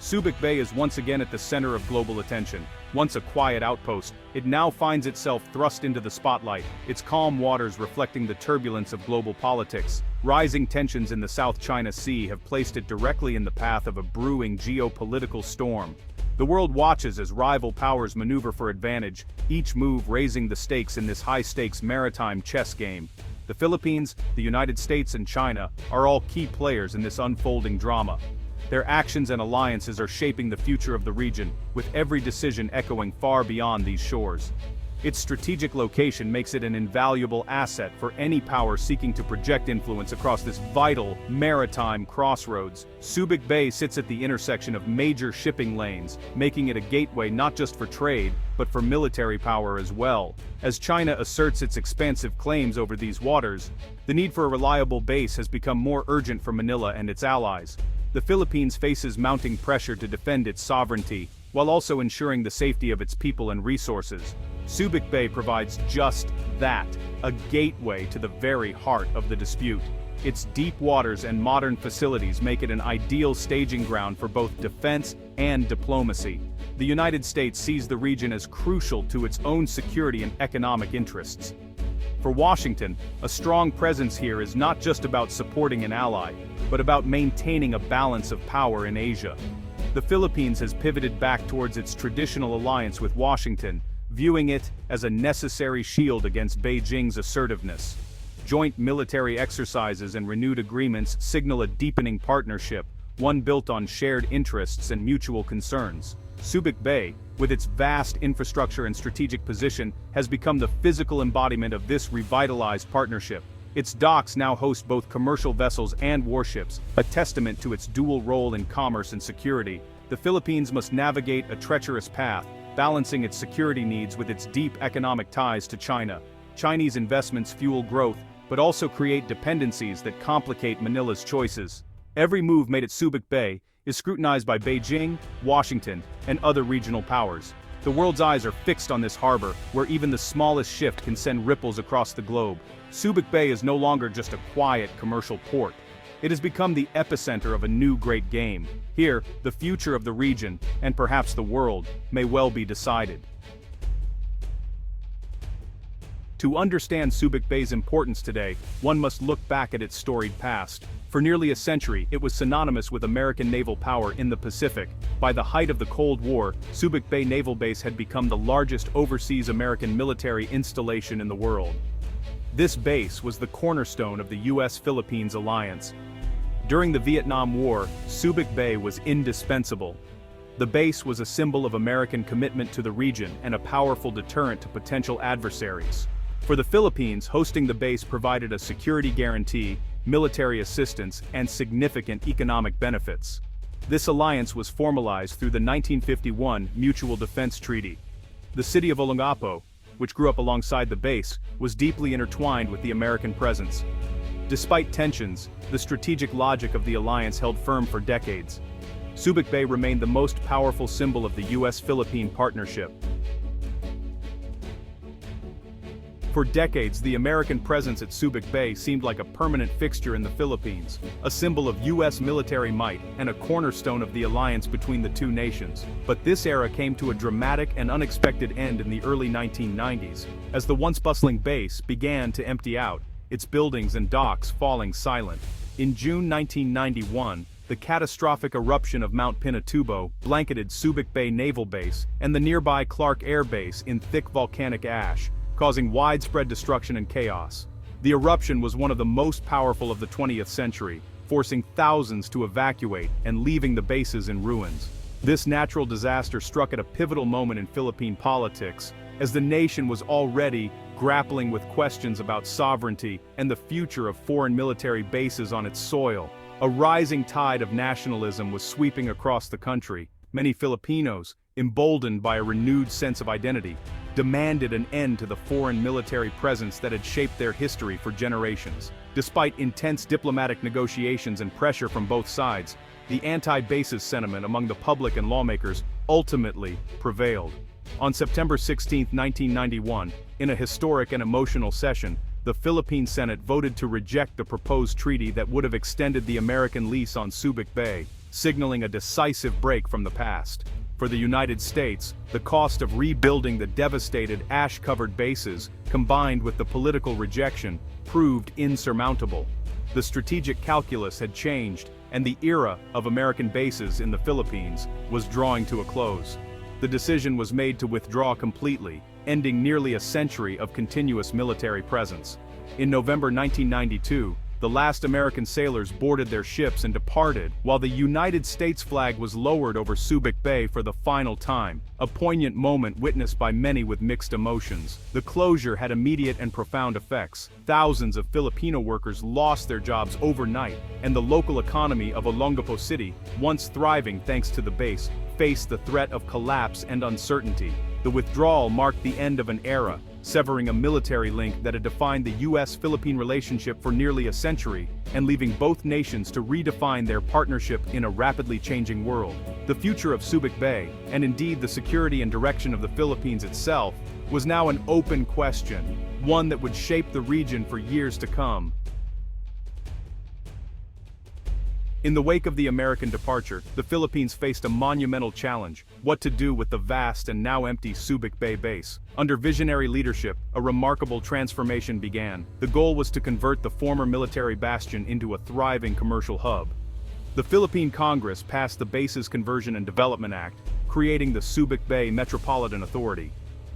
Subic Bay is once again at the center of global attention. Once a quiet outpost, it now finds itself thrust into the spotlight, its calm waters reflecting the turbulence of global politics. Rising tensions in the South China Sea have placed it directly in the path of a brewing geopolitical storm. The world watches as rival powers maneuver for advantage, each move raising the stakes in this high-stakes maritime chess game. The Philippines, the United States, and China are all key players in this unfolding drama. Their actions and alliances are shaping the future of the region, with every decision echoing far beyond these shores. Its strategic location makes it an invaluable asset for any power seeking to project influence across this vital, maritime crossroads. Subic Bay sits at the intersection of major shipping lanes, making it a gateway not just for trade, but for military power as well. As China asserts its expansive claims over these waters, the need for a reliable base has become more urgent for Manila and its allies. The Philippines faces mounting pressure to defend its sovereignty, while also ensuring the safety of its people and resources. Subic Bay provides just that, a gateway to the very heart of the dispute. Its deep waters and modern facilities make it an ideal staging ground for both defense and diplomacy. The United States sees the region as crucial to its own security and economic interests. For Washington, a strong presence here is not just about supporting an ally, but about maintaining a balance of power in Asia. The Philippines has pivoted back towards its traditional alliance with Washington, viewing it as a necessary shield against Beijing's assertiveness. Joint military exercises and renewed agreements signal a deepening partnership, one built on shared interests and mutual concerns. Subic Bay, with its vast infrastructure and strategic position, has become the physical embodiment of this revitalized partnership. Its docks now host both commercial vessels and warships, a testament to its dual role in commerce and security. The Philippines must navigate a treacherous path, balancing its security needs with its deep economic ties to China. Chinese investments fuel growth, but also create dependencies that complicate Manila's choices. Every move made at Subic Bay is scrutinized by Beijing, Washington, and other regional powers. The world's eyes are fixed on this harbor, where even the smallest shift can send ripples across the globe. Subic Bay is no longer just a quiet commercial port. It has become the epicenter of a new great game. Here, the future of the region, and perhaps the world, may well be decided. To understand Subic Bay's importance today, one must look back at its storied past. For nearly a century, it was synonymous with American naval power in the Pacific. By the height of the Cold War, Subic Bay Naval Base had become the largest overseas American military installation in the world. This base was the cornerstone of the US-Philippines alliance. During the Vietnam War, Subic Bay was indispensable. The base was a symbol of American commitment to the region and a powerful deterrent to potential adversaries. For the Philippines, hosting the base provided a security guarantee, military assistance, and significant economic benefits. This alliance was formalized through the 1951 Mutual Defense Treaty. The city of Olongapo, which grew up alongside the base, was deeply intertwined with the American presence. Despite tensions, the strategic logic of the alliance held firm for decades. Subic Bay remained the most powerful symbol of the US-Philippine partnership. For decades, the American presence at Subic Bay seemed like a permanent fixture in the Philippines, a symbol of US military might and a cornerstone of the alliance between the two nations. But this era came to a dramatic and unexpected end in the early 1990s, as the once bustling base began to empty out, its buildings and docks falling silent. In June 1991, the catastrophic eruption of Mount Pinatubo blanketed Subic Bay Naval Base and the nearby Clark Air Base in thick volcanic ash, causing widespread destruction and chaos. The eruption was one of the most powerful of the 20th century, forcing thousands to evacuate and leaving the bases in ruins. This natural disaster struck at a pivotal moment in Philippine politics, as the nation was already grappling with questions about sovereignty and the future of foreign military bases on its soil. A rising tide of nationalism was sweeping across the country. Many Filipinos, emboldened by a renewed sense of identity, demanded an end to the foreign military presence that had shaped their history for generations. Despite intense diplomatic negotiations and pressure from both sides, the anti-bases sentiment among the public and lawmakers ultimately prevailed. On September 16, 1991, in a historic and emotional session, the Philippine Senate voted to reject the proposed treaty that would have extended the American lease on Subic Bay. signaling a decisive break from the past. For the United States, the cost of rebuilding the devastated ash-covered bases, combined with the political rejection, proved insurmountable. The strategic calculus had changed, and the era of American bases in the Philippines was drawing to a close. The decision was made to withdraw completely, ending nearly a century of continuous military presence. In November 1992, the last American sailors boarded their ships and departed, while the United States flag was lowered over Subic Bay for the final time, a poignant moment witnessed by many with mixed emotions. The closure had immediate and profound effects. Thousands of Filipino workers lost their jobs overnight, and the local economy of Olongapo City, once thriving thanks to the base, faced the threat of collapse and uncertainty. The withdrawal marked the end of an era, severing a military link that had defined the US-Philippine relationship for nearly a century, and leaving both nations to redefine their partnership in a rapidly changing world. The future of Subic Bay, and indeed the security and direction of the Philippines itself, was now an open question, one that would shape the region for years to come. In the wake of the American departure, the Philippines faced a monumental challenge: what to do with the vast and now empty Subic Bay base. Under visionary leadership, a remarkable transformation began. The goal was to convert the former military bastion into a thriving commercial hub. The Philippine Congress passed the Bases Conversion and Development Act, creating the Subic Bay Metropolitan Authority.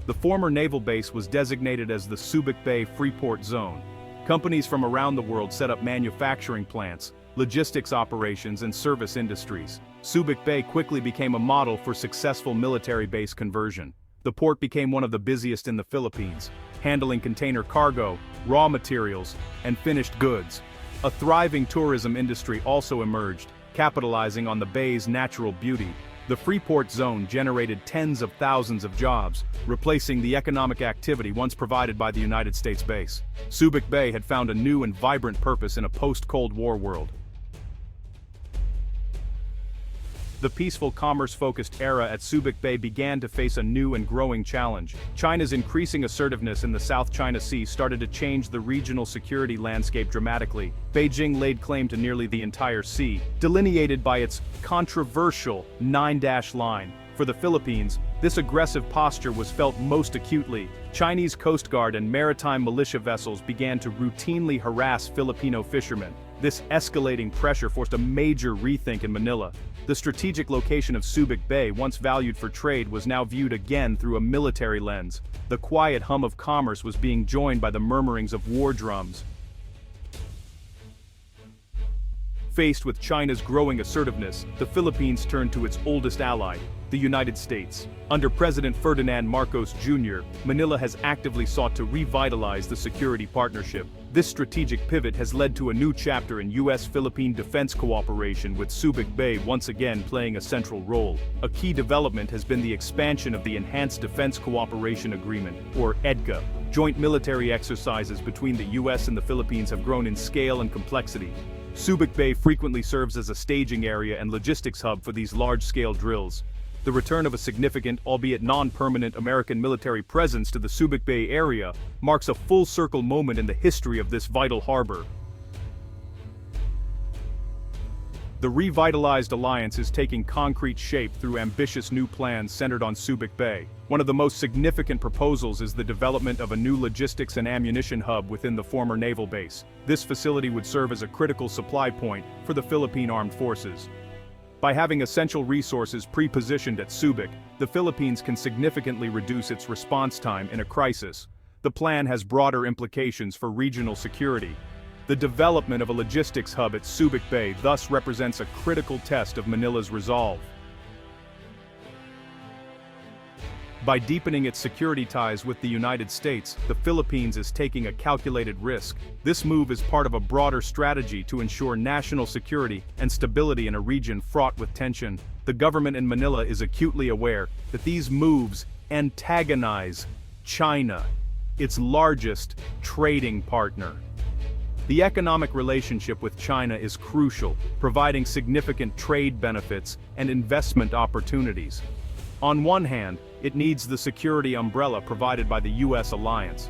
The former naval base was designated as the Subic Bay Freeport Zone. Companies from around the world set up manufacturing plants, logistics operations, and service industries. Subic Bay quickly became a model for successful military base conversion. The port became one of the busiest in the Philippines, handling container cargo, raw materials, and finished goods. A thriving tourism industry also emerged, capitalizing on the bay's natural beauty. The Freeport zone generated tens of thousands of jobs, replacing the economic activity once provided by the United States base. Subic Bay had found a new and vibrant purpose in a post-Cold War world. The peaceful commerce-focused era at Subic Bay began to face a new and growing challenge. China's increasing assertiveness in the South China Sea started to change the regional security landscape dramatically. Beijing laid claim to nearly the entire sea, delineated by its controversial 9-dash line. For the Philippines, this aggressive posture was felt most acutely. Chinese Coast Guard and maritime militia vessels began to routinely harass Filipino fishermen. This escalating pressure forced a major rethink in Manila. The strategic location of Subic Bay, once valued for trade, was now viewed again through a military lens. The quiet hum of commerce was being joined by the murmurings of war drums. Faced with China's growing assertiveness, the Philippines turned to its oldest ally, the United States. Under President Ferdinand Marcos Jr., Manila has actively sought to revitalize the security partnership. This strategic pivot has led to a new chapter in US-Philippine defense cooperation, with Subic Bay once again playing a central role. A key development has been the expansion of the Enhanced Defense Cooperation Agreement, or EDCA. Joint military exercises between the US and the Philippines have grown in scale and complexity. Subic Bay frequently serves as a staging area and logistics hub for these large-scale drills. The return of a significant, albeit non-permanent, American military presence to the Subic Bay area marks a full-circle moment in the history of this vital harbor. The revitalized alliance is taking concrete shape through ambitious new plans centered on Subic Bay. One of the most significant proposals is the development of a new logistics and ammunition hub within the former naval base. This facility would serve as a critical supply point for the Philippine Armed Forces. By having essential resources pre-positioned at Subic, the Philippines can significantly reduce its response time in a crisis. The plan has broader implications for regional security. The development of a logistics hub at Subic Bay thus represents a critical test of Manila's resolve. By deepening its security ties with the United States, the Philippines is taking a calculated risk. This move is part of a broader strategy to ensure national security and stability in a region fraught with tension. The government in Manila is acutely aware that these moves antagonize China, its largest trading partner. The economic relationship with China is crucial, providing significant trade benefits and investment opportunities. On one hand, it needs the security umbrella provided by the US alliance.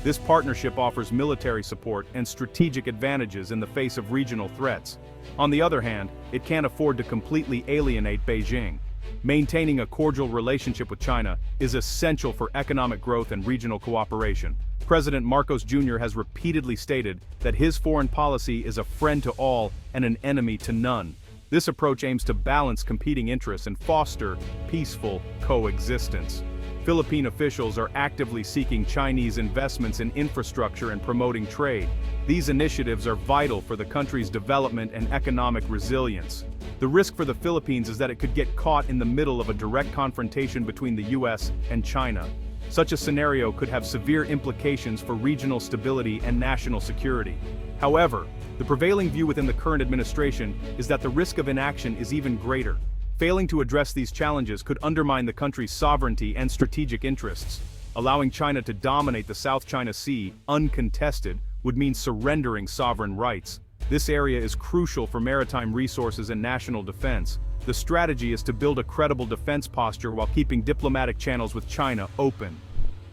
This partnership offers military support and strategic advantages in the face of regional threats. On the other hand, it can't afford to completely alienate Beijing. Maintaining a cordial relationship with China is essential for economic growth and regional cooperation. President Marcos Jr. has repeatedly stated that his foreign policy is a friend to all and an enemy to none. This approach aims to balance competing interests and foster peaceful coexistence. Philippine officials are actively seeking Chinese investments in infrastructure and promoting trade. These initiatives are vital for the country's development and economic resilience. The risk for the Philippines is that it could get caught in the middle of a direct confrontation between the US and China. Such a scenario could have severe implications for regional stability and national security. However, the prevailing view within the current administration is that the risk of inaction is even greater. Failing to address these challenges could undermine the country's sovereignty and strategic interests. Allowing China to dominate the South China Sea uncontested would mean surrendering sovereign rights. This area is crucial for maritime resources and national defense. The strategy is to build a credible defense posture while keeping diplomatic channels with China open.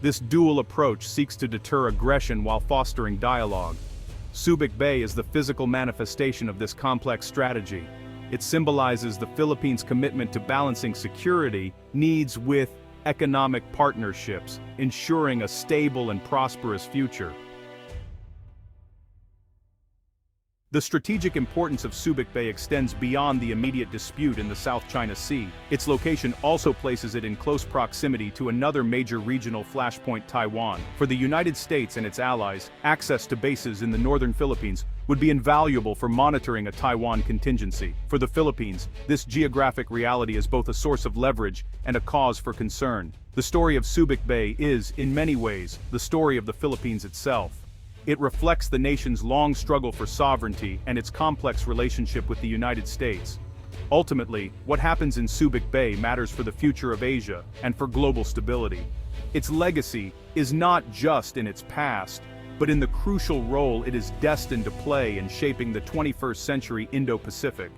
This dual approach seeks to deter aggression while fostering dialogue. Subic Bay is the physical manifestation of this complex strategy. It symbolizes the Philippines' commitment to balancing security needs with economic partnerships, ensuring a stable and prosperous future. The strategic importance of Subic Bay extends beyond the immediate dispute in the South China Sea. Its location also places it in close proximity to another major regional flashpoint, Taiwan. For the United States and its allies, access to bases in the northern Philippines would be invaluable for monitoring a Taiwan contingency. For the Philippines, this geographic reality is both a source of leverage and a cause for concern. The story of Subic Bay is, in many ways, the story of the Philippines itself. It reflects the nation's long struggle for sovereignty and its complex relationship with the United States. Ultimately, what happens in Subic Bay matters for the future of Asia and for global stability. Its legacy is not just in its past, but in the crucial role it is destined to play in shaping the 21st century Indo-Pacific.